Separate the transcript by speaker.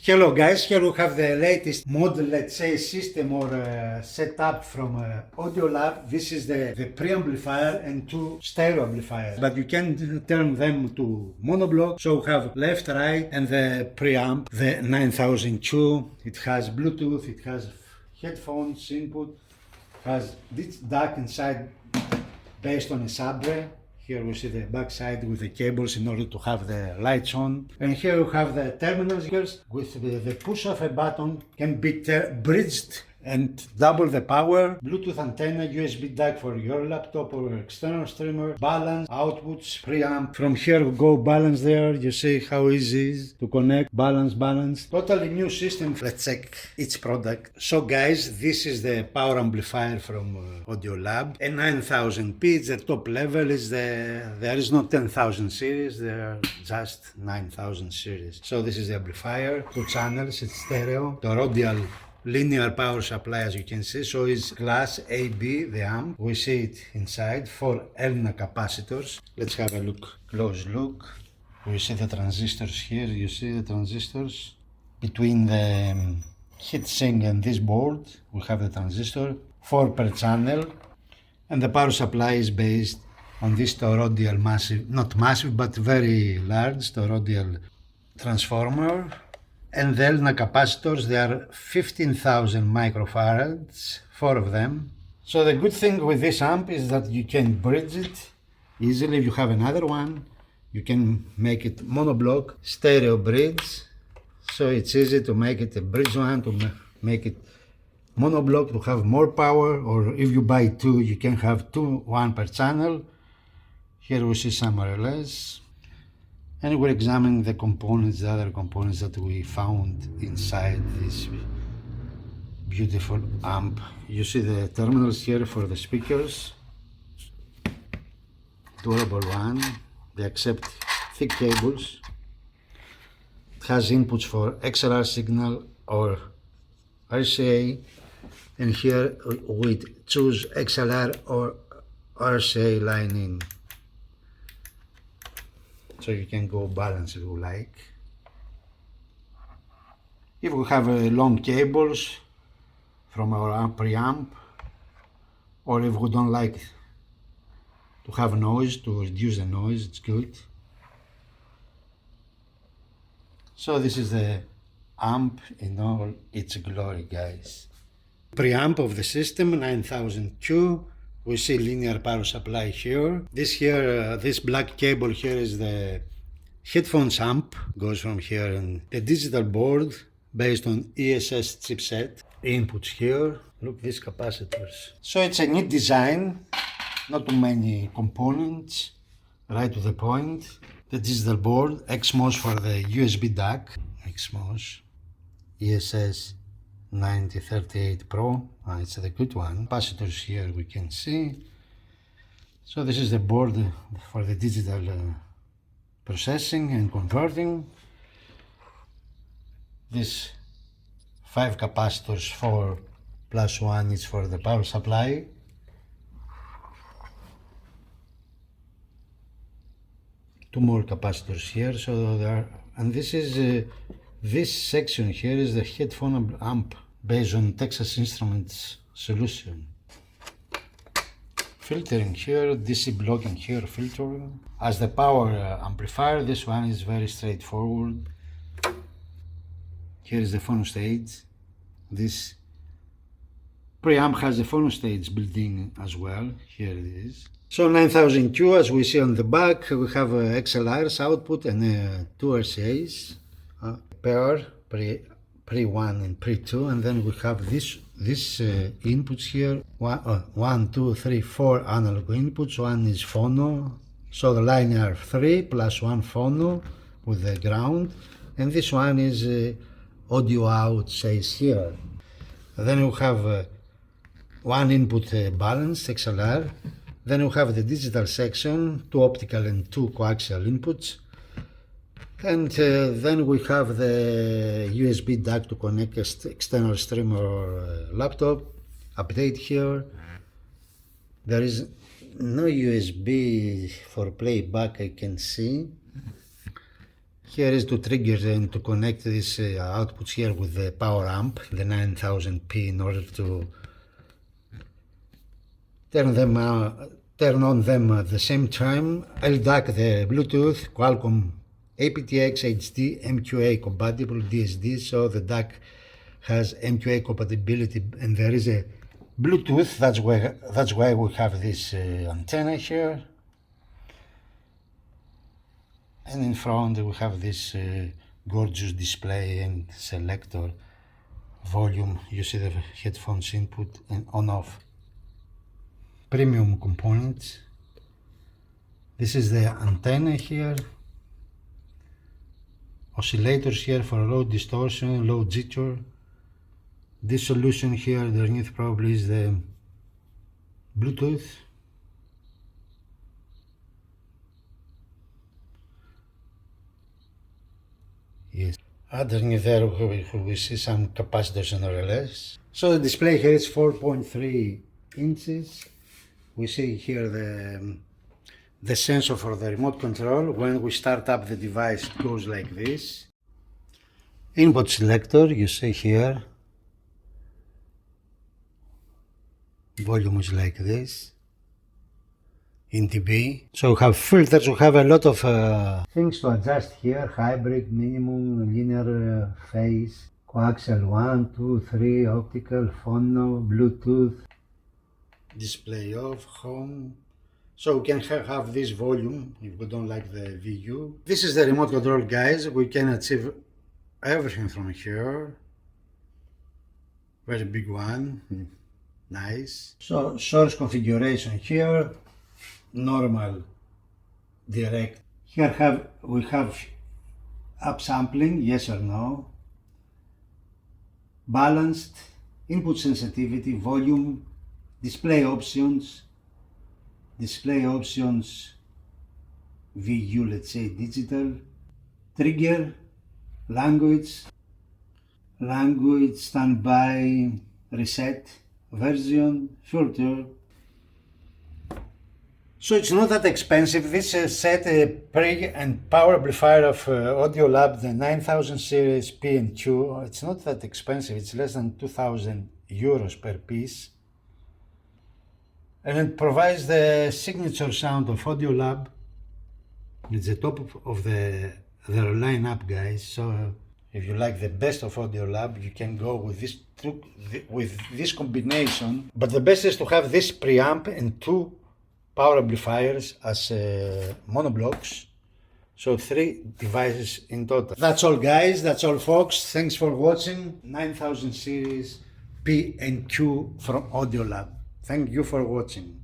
Speaker 1: Hello guys, here we have the latest model, let's say, system or setup from Audiolab. This is the preamplifier and two stereo amplifiers, but you can turn them to monoblock. So we have left, right, and the preamp, the 9002. It has Bluetooth, it has headphones input, has this DAC inside based on a Sabre. Here we see the back side with the cables in order to have the lights on. And here we have the terminals here with the push of a button can be bridged and double the power. Bluetooth antenna, USB DAC for your laptop or external streamer, balance, outputs, preamp. From here we go balance there. You see how easy it is to connect, balance. Totally new system. Let's check each product. So guys, this is the power amplifier from Audiolab. A 9000P, it's the top level. There is no 10,000 series, there are just 9,000 series. So this is the amplifier, two channels, it's stereo. The radial linear power supply, as you can see, so it's class AB, the amp. We see it inside, 4 Elna capacitors. Let's have a close look. We see the transistors here, you see the transistors. Between the heatsink and this board, we have the transistor, 4 per channel. And the power supply is based on this toroidal massive, not massive, but very large toroidal transformer. And the Elna capacitors, they are 15,000 microfarads, 4 of them. So the good thing with this amp is that you can bridge it easily. If you have another one, you can make it monoblock, stereo bridge. So it's easy to make it a bridge one, to make it monoblock, to have more power. Or if you buy two, you can have one per channel. Here we see some relais. And we're examining the components, the other components that we found inside this beautiful amp. You see the terminals here for the speakers. Durable one. They accept thick cables. It has inputs for XLR signal or RCA. And here we choose XLR or RCA line in. So you can go balance if you like. If we have long cables from our preamp, or if we don't like to have noise, to reduce the noise, it's good. So this is the amp in all its glory, guys. Preamp of the system, 9002. We see linear power supply here. This black cable here is the headphones amp, goes from here, and the digital board based on ESS chipset. Inputs here, look these capacitors. So it's a neat design, not too many components, right to the point. The digital board, XMOS for the USB DAC, XMOS, ESS 9038 Pro, it's the good one. Capacitors here we can see. So this is the board for the digital processing and converting. These 5 capacitors, 4 plus 1 is for the power supply. Two more capacitors here, so there are, and this is this section here is the headphone amp based on Texas Instruments solution. Filtering here, DC blocking here, filter. As the power amplifier, this one is very straightforward. Here is the phono stage. This preamp has the phono stage built in as well. Here it is. So 9002, as we see on the back, we have XLR's output and 2 RCA's. Pair, pre 1 and pre 2, and then we have this inputs here, 1, 2, 3, 4 analog inputs. One is phono, so the linear 3 plus 1 phono with the ground, and this one is audio out, says here. Then we have one input balanced XLR. Then we have the digital section, 2 optical and 2 coaxial inputs. And then we have the USB DAC to connect external streamer or laptop. Update here. There is no USB for playback, I can see. Here is two triggers and to connect these outputs here with the power amp, the 9000P, in order to turn on them at the same time. LDAC, the Bluetooth, Qualcomm aptX HD MQA compatible DSD, so the DAC has MQA compatibility, and there is a Bluetooth. That's why we have this antenna here. And in front we have this gorgeous display and selector, volume. You see the headphones input and on-off. Premium components. This is the antenna here. Oscillators here for low distortion, low jitter. This solution here underneath probably is the Bluetooth. Yes. Underneath there we see some capacitors and relais. So the display here is 4.3 inches. We see here the sensor for the remote control. When we start up the device, it goes like this. Input selector, you see here. Volume is like this. In dB. So we have filters, we have a lot of things to adjust here. Hybrid, minimum, linear phase, coaxial 1, 2, 3, optical, phono, Bluetooth, display off, home. So we can have this volume if we don't like the VU. This is the remote control, guys. We can achieve everything from here. Very big one. Nice. So source configuration here. Normal, direct. Here we have upsampling, yes or no. Balanced, input sensitivity, volume, display options, VU, let's say digital, trigger, language, standby, reset, version, filter. So it's not that expensive. This set a pre and power amplifier of Audiolab, the 9000 series P and Q. It's not that expensive. It's less than 2,000 euros per piece. And it provides the signature sound of Audiolab. It's the top of their lineup, guys. So if you like the best of Audiolab, you can go with this combination. But the best is to have this preamp and two power amplifiers as monoblocks, so 3 devices in total. That's all, guys, that's all, folks. Thanks for watching 9000 series P and Q from Audiolab. Thank you for watching.